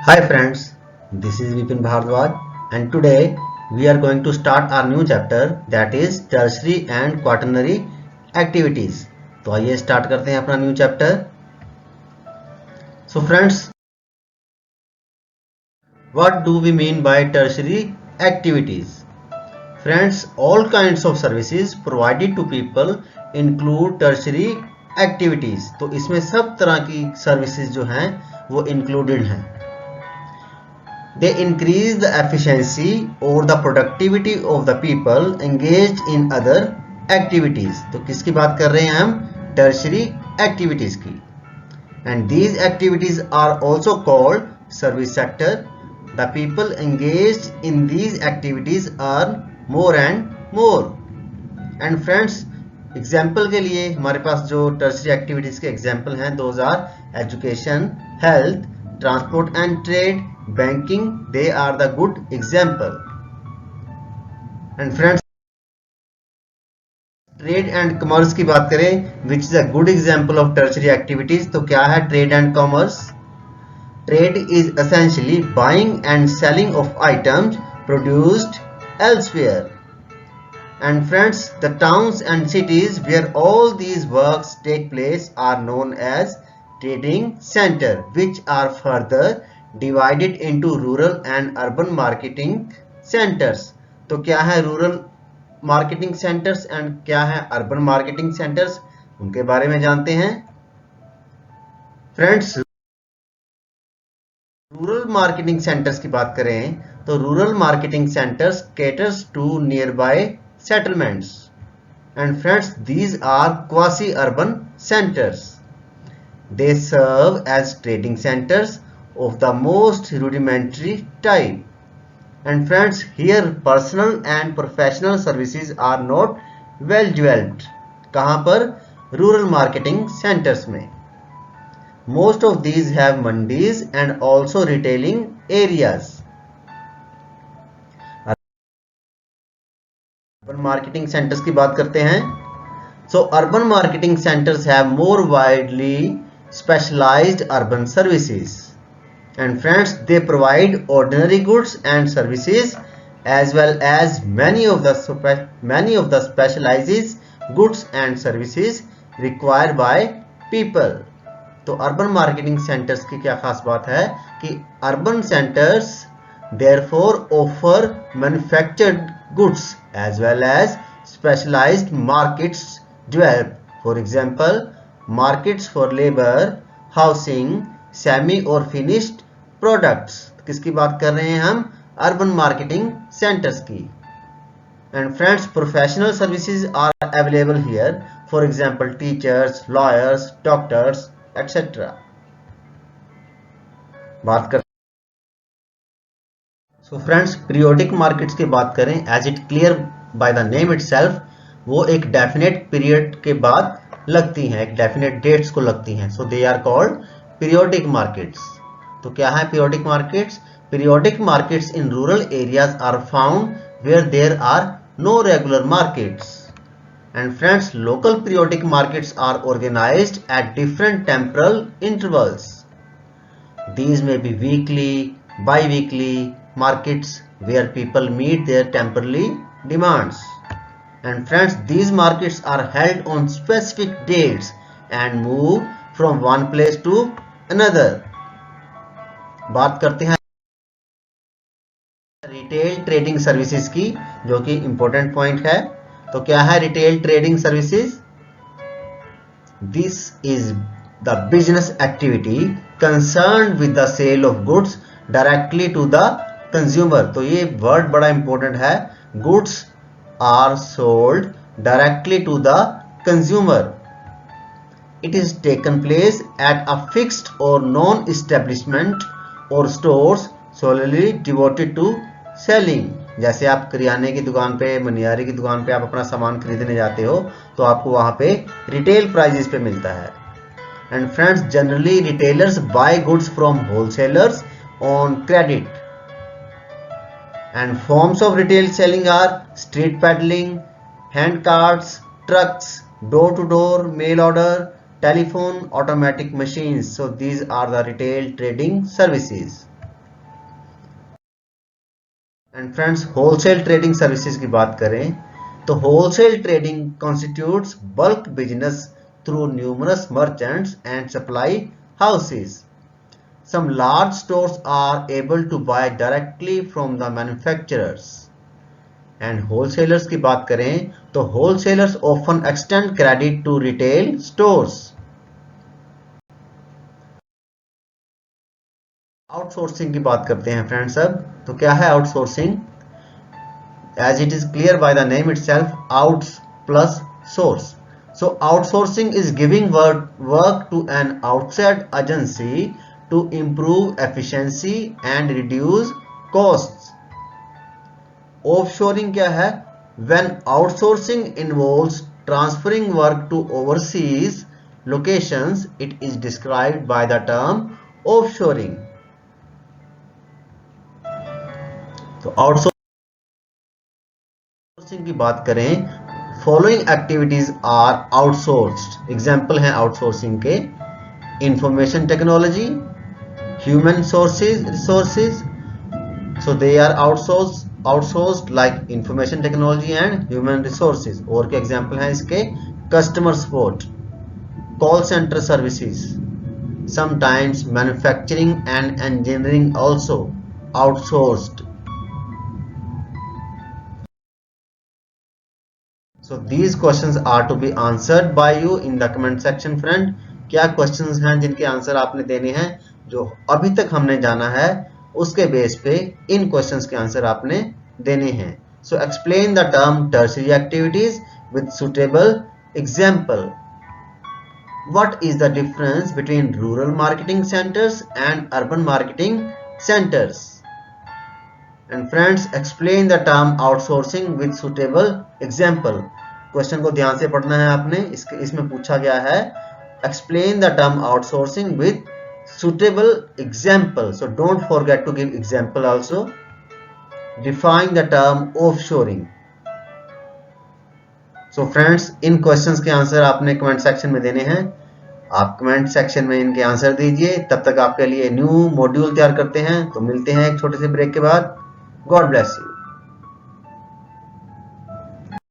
Hi friends, this is Vipin Bhardwaj and today we are going to start our new chapter that is tertiary and quaternary activities. तो आइए start करते हैं अपना new chapter. So friends, what do we mean by tertiary activities? Friends, all kinds of services provided to people include tertiary activities. तो इसमें सब तरह की services जो हैं वो included हैं. They increase the efficiency or the productivity of the people engaged in other activities. तो किसकी बात कर रहे हैं हम? Tertiary activities की. And these activities are also called service sector. The people engaged in these activities earn more and more. And friends, example के लिए हमारे पास जो tertiary activities के example हैं, those are education, health, transport and trade, banking. They are the good example. And friends, trade and commerce की बात करें, which is a good example of tertiary activities. तो क्या है trade and commerce? Trade is essentially buying and selling of items produced elsewhere. And friends, the towns and cities where all these works take place are known as trading center, which are further divided into rural and urban marketing centers. तो क्या है rural marketing centers and क्या है urban marketing centers, उनके बारे में जानते हैं. Friends, rural marketing centers की बात करें तो rural marketing centers caters to nearby settlements. And friends, these are quasi-urban centers. They serve as trading centers of the most rudimentary type. And friends, here personal and professional services are not well developed. कहाँ पर? Rural marketing centers में. Most of these have mandis and also retailing areas. Urban marketing centers की बात करते हैं. So urban marketing centers have more widely specialized urban services. And friends, they provide ordinary goods and services as well as many of the specialized goods and services required by people. तो urban marketing centers की क्या खास बात है कि urban centers therefore offer manufactured goods as well as specialized markets develop. For example, markets for labor, housing, semi or finished products. किसकी बात कर रहे हैं हम? Urban marketing centers की. And friends, professional services are available here. For example, teachers, lawyers, doctors, etc. बात कर. So friends, periodic markets की बात करें, as it clear by the name itself, वो एक definite period के बाद लगती हैं, एक definite dates को लगती हैं. So they are called periodic markets. तो क्या है periodic markets? Periodic markets in rural areas are found where there are no regular markets. And friends, local periodic markets are organized at different temporal intervals. These may be weekly, bi-weekly markets where people meet their temporary demands. And friends, these markets are held on specific dates and move from one place to another. बात करते हैं retail trading services की, जो कि important point है. तो क्या है retail trading services? This is the business activity concerned with the sale of goods directly to the consumer. तो ये वर्ड बड़ा इंपॉर्टेंट है. Goods are sold directly to the consumer. It is taken place at a fixed or known establishment or stores solely devoted to selling. जैसे आप किराने की दुकान पे, मनियारी की दुकान पे आप अपना सामान खरीदने जाते हो तो आपको वहां पे रिटेल प्राइजेस पे मिलता है. And friends, generally retailers buy goods from wholesalers on credit. And forms of retail selling are street peddling, hand carts, trucks, door-to-door mail order, telephone, automatic machines. So these are the retail trading services. And friends, wholesale trading services की बात करें तो wholesale trading constitutes bulk business through numerous merchants and supply houses. Some large stores are able to buy directly from the manufacturers. And wholesalers की बात करें तो wholesalers often extend credit to retail stores. Outsourcing की बात करते हैं friends. अब तो क्या है outsourcing? As it is clear by the name itself, outs plus source. So outsourcing is giving work to an outside agency to improve efficiency and reduce costs. Offshoring क्या है? When outsourcing involves transferring work to overseas locations, it is described by the term offshoring. तो outsourcing की बात करें, following activities are outsourced. Example हैं outsourcing के: information technology, human resources, so they are outsourced like information technology and human resources. और के example हैं इसके: customer support, call center services, sometimes manufacturing and engineering also outsourced. So these questions are to be answered by you in the comment section friend. क्या questions हैं जिनके answer आपने देने हैं? जो अभी तक हमने जाना है उसके बेस पे इन क्वेश्चंस के आंसर आपने देने हैं. So explain the term tertiary activities with suitable example. What is the difference between rural marketing centres and urban marketing centres? And friends, explain the term outsourcing with suitable example. Question को ध्यान से पढ़ना है आपने. इसमें पूछा गया है explain the term outsourcing with suitable example. So don't forget to give example also. Define the term offshoring. So friends, in questions के आंसर आपने कमेंट सेक्शन में देने हैं. आप कमेंट सेक्शन में इनके आंसर दीजिए. तब तक आपके लिए न्यू मॉड्यूल तैयार करते हैं. तो मिलते हैं एक छोटे से ब्रेक के बाद. God bless you.